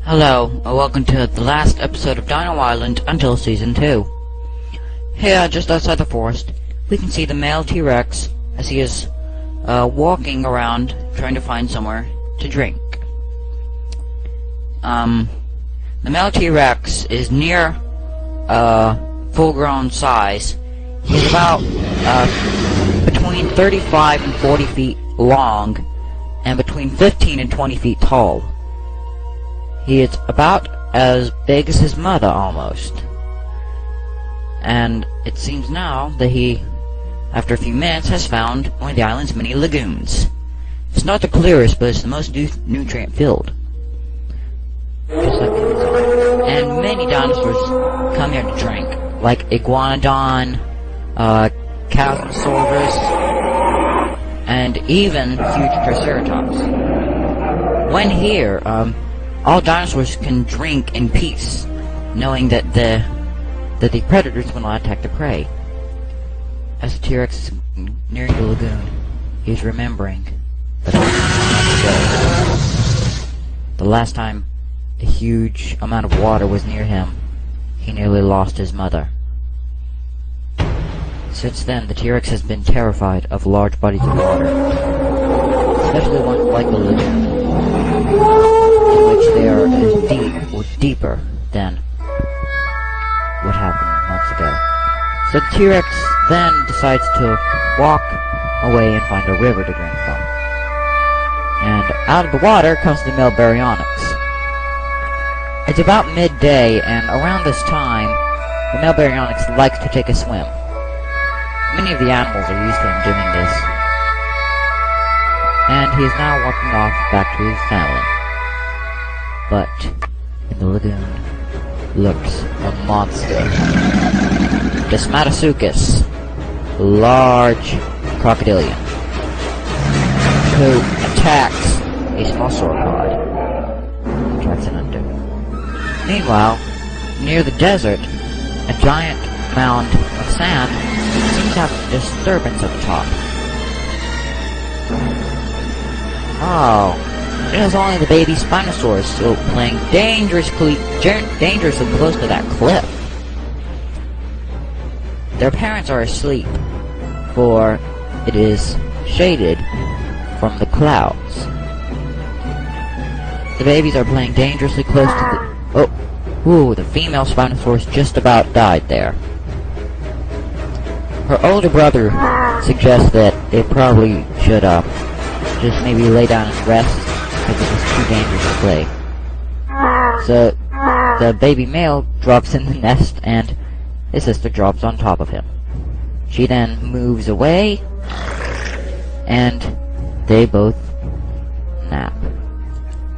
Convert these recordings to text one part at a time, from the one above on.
Hello, and welcome to the last episode of Dino Island until Season 2. Here, just outside the forest, we can see the male T-Rex as he is walking around trying to find somewhere to drink. The male T-Rex is near full-grown size. He's about between 35 and 40 feet long and between 15 and 20 feet tall. He is about as big as his mother, almost. And it seems now that he, after a few minutes, has found one of the island's many lagoons. It's not the clearest, but it's the most nutrient-filled. Just like the Amazon. And many dinosaurs come here to drink, like Iguanodon, Chasmosaurus, and even huge Triceratops. When here, all dinosaurs can drink in peace, knowing that the predators will not attack the prey. As the T-Rex is nearing the lagoon, he is remembering that the last time a huge amount of water was near him, he nearly lost his mother. Since then, the T-Rex has been terrified of large bodies of water, especially ones like the lagoon, in which they are as deep or deeper than what happened months ago. So the T-Rex then decides to walk away and find a river to drink from. And out of the water comes the male Baryonyx. It's about midday, and around this time, the male Baryonyx likes to take a swim. Many of the animals are used to him doing this. And he is now walking off back to his family. But in the lagoon lurks a monster. The Smatosuchus, large crocodilian, who attacks a small sauropod and drags it under. Meanwhile, near the desert, a giant mound of sand seems to have a disturbance at the top. Oh, it is only the baby Spinosaurus still playing dangerously close to that cliff. Their parents are asleep, for it is shaded from the clouds. The babies are playing dangerously close to the female Spinosaurus just about died there. Her older brother suggests that they probably should just maybe lay down and rest, because it was too dangerous to play. So the baby male drops in the nest, and his sister drops on top of him. She then moves away, and they both nap.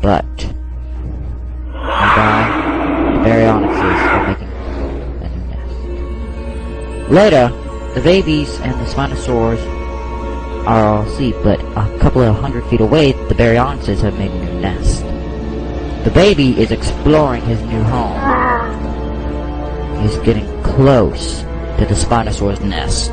But nearby, the Baryonyxes are making a new nest. Later, the babies and the Spinosaurs are all asleep, but a couple of 100 feet away, the Baryonyxes have made a new nest. The baby is exploring his new home. He's getting close to the Spinosaur's nest.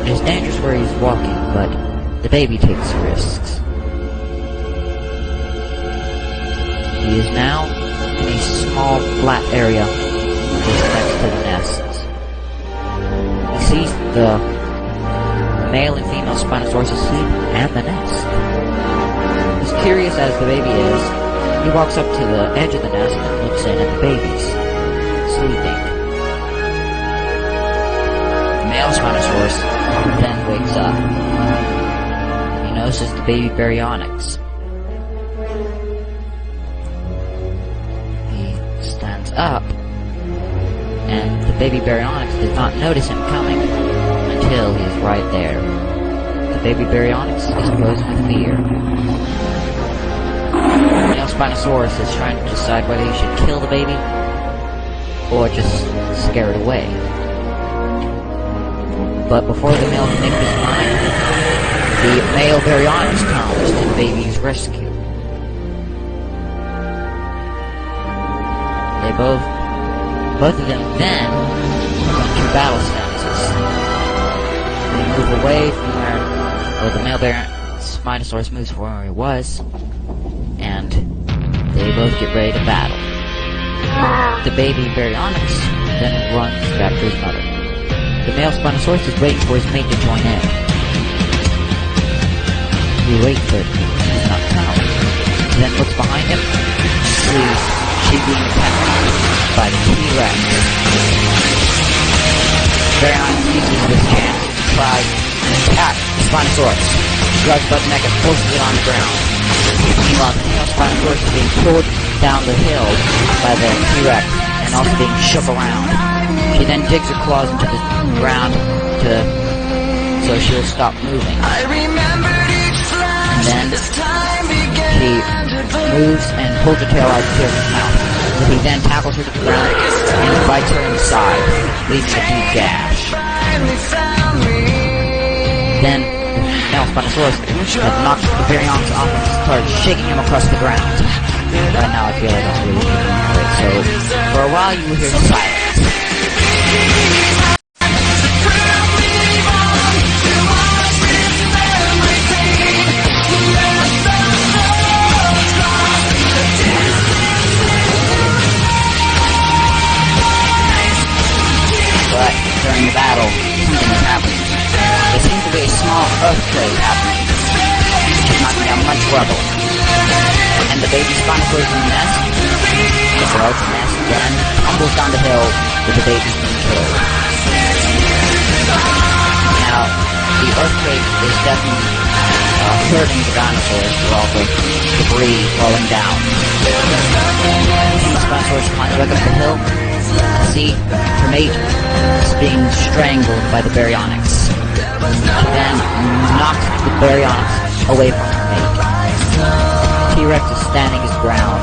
It is dangerous where he's walking, but the baby takes risks. He is now in a small, flat area just next to the nests. He sees the male and female Spinosaurus asleep and the nest. As curious as the baby is, he walks up to the edge of the nest and looks in at the babies, sleeping. The male Spinosaurus then wakes up. He notices the baby Baryonyx. He stands up, and the baby Baryonyx does not notice him coming until he is right there. The baby Baryonyx is frozen with fear. The male Spinosaurus is trying to decide whether he should kill the baby or just scare it away. But before the male can make up his mind, the male Baryonyx comes to the baby's rescue. They both of them then run to battle stances. They move away from where Well, the male Spinosaurus moves from where he was, and they both get ready to battle. The baby Baryonyx then runs back to his mother. The male Spinosaurus is waiting for his mate to join in. He waits, but he's not found. He then looks behind him, sees she being attacked by the T-Rex. Baryonyx uses this chance to try and attack the Spinosaurus. He grabs by the neck and forces it on the ground. Meanwhile, the male Spinosaurus is being pulled down the hill by the T-Rex and also being shook around. She then digs her claws into the ground so she'll stop moving. And then she moves and pulls her tail out of the T-Rex's mouth. So he then tackles her to the ground and bites her in the side, leaving a deep gash. Then the male Spinosaurus knocks the Baryonyx off and starts shaking him across the ground. Right now I feel like I'm really getting it, so for a while you will hear silence. But during the battle, something is happening. There seems to be a small earthquake happening, knocking down much rubble. And the baby Spinosaurus in the nest, the nest then tumbles down the hill with the babies being killed. Now, the earthquake is definitely hurting the dinosaurs with all the debris falling down. The Spinosaurus climbs back up the hill. See, her mate is being strangled by the Baryonyx. She then knocks the Baryonyx away from her mate. T-Rex is standing his ground,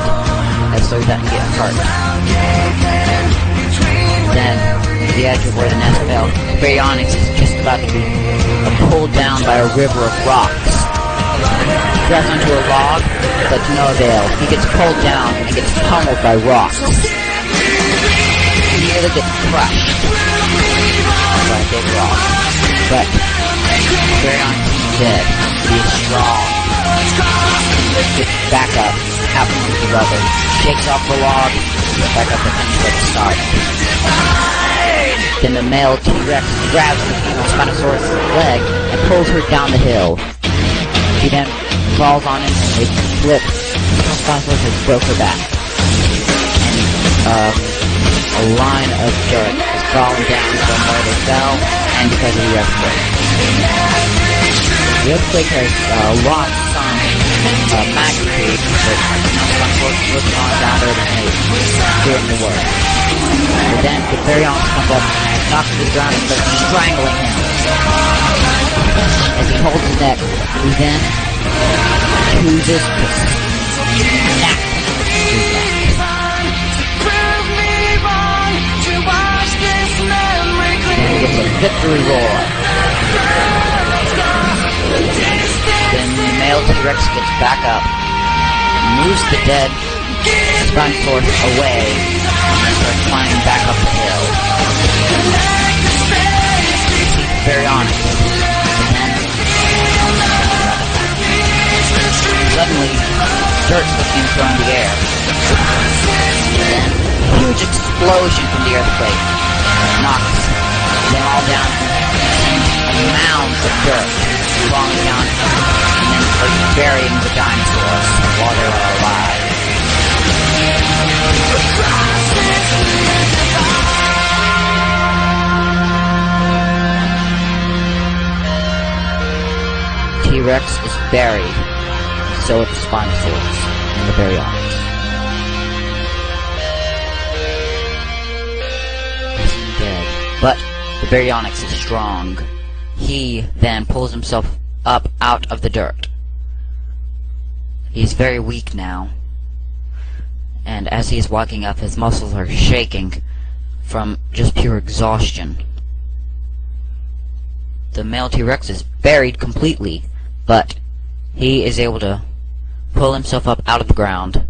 so he doesn't get hurt. Then, to the edge of where the nest fell, the Baryonyx is just about to be pulled down by a river of rocks. He grabs onto a log, but to no avail. He gets pulled down and gets pummeled by rocks. He nearly gets crushed by a big rock. But Baryonyx is dead. He is strong. Gets back up, out from the rubber, shakes off the log, back up and finish where it started. Then the male T-Rex grabs the female Spinosaurus' leg and pulls her down the hill. She then falls on him and they flip. The female Spinosaurus has broke her back. And a line of dirt is falling down from where they fell and because of the earthquake. The earthquake has lost some magnitude, but Spinosaurus is looking on down there to doing the work. But then the Baryonyx comes up, knocks him to the ground and starts strangling him. As he holds his neck, he then chooses to snap his neck. And he gets a victory roar. Then the male T-Rex gets back up, moves the dead Spinosaurus away, and starts climbing back up the hill. See the Baryonyx. Suddenly, dirt being thrown in the air. And then, a huge explosion from the earthquake knocks them all down, and mounds of dirt falling down, and then starts burying the dinosaurs while they're alive. T-Rex is buried, so are the Spinosaurus and the Baryonyx. He's dead, but the Baryonyx is strong. He then pulls himself up out of the dirt. He's very weak now, and as he is walking up, his muscles are shaking from just pure exhaustion. The male T-Rex is buried completely, but he is able to pull himself up out of the ground.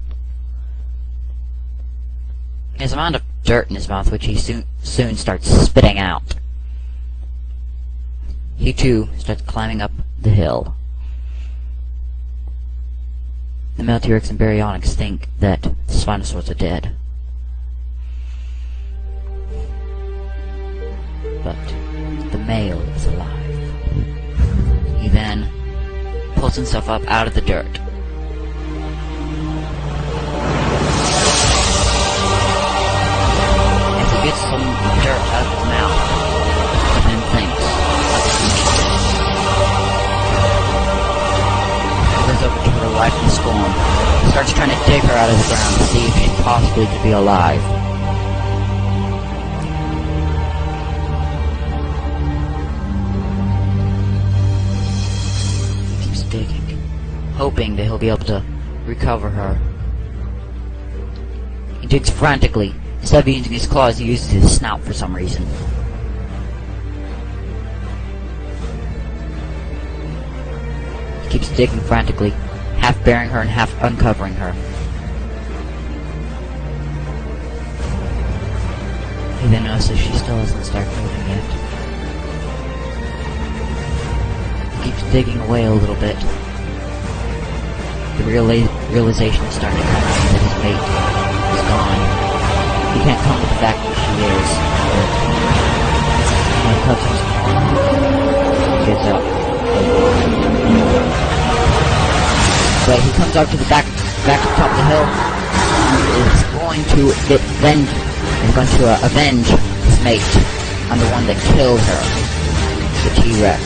He has a amount of dirt in his mouth, which he soon starts spitting out. he too starts climbing up the hill. The male T-Rex and Baryonyx think that the Spinosaurs are dead. But the male is alive. He then pulls himself up out of the dirt. As he gets some dirt out of his mouth, he then thinks, he goes over to her lifeless form. He starts trying to dig her out of the ground to see if she possibly could be alive. Digging, hoping that he'll be able to recover her. He digs frantically. Instead of using his claws, he uses his snout for some reason. He keeps digging frantically, half burying her and half uncovering her. He then notices she still hasn't started moving yet. Keeps digging away a little bit. The realization is starting to come that his mate is gone. He can't come with the fact that she is. And he touches her. He gets up. But he comes up to the back to the top of the hill. He is going to avenge his mate on the one that killed her, the T-Rex.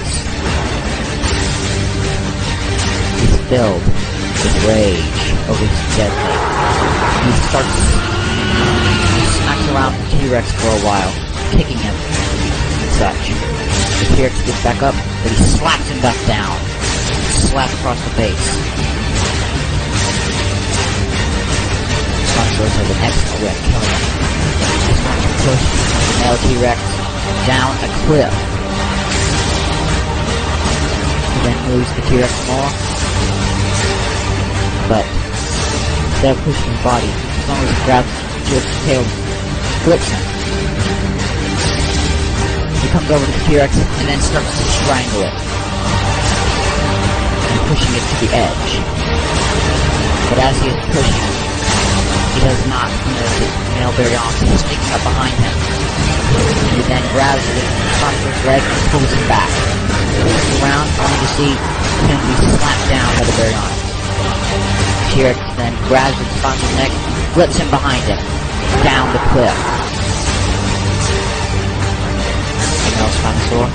Filled with rage over his dead mate. He smacks around the T-Rex for a while, kicking him and such. The T-Rex gets back up, but he slaps him back down. Slap across the face. Spinosaurus has an excellent way of killing him. He's going to push the male T-Rex down a cliff. He then moves the T-Rex more. But instead of pushing his body, as long as he grabs his tail, flips him. He comes over to the T-Rex and then starts to strangle it, and pushing it to the edge. But as he is pushing it, he does not notice that male Baryonyx is sneaking up behind him. He then grabs the Spinosaurus leg and pulls him back. He looks around, only to see him be slapped down by the Baryonyx. T-Rex then grabs the Spinosaurus' neck and flips him behind him, down the cliff. The male Spinosaur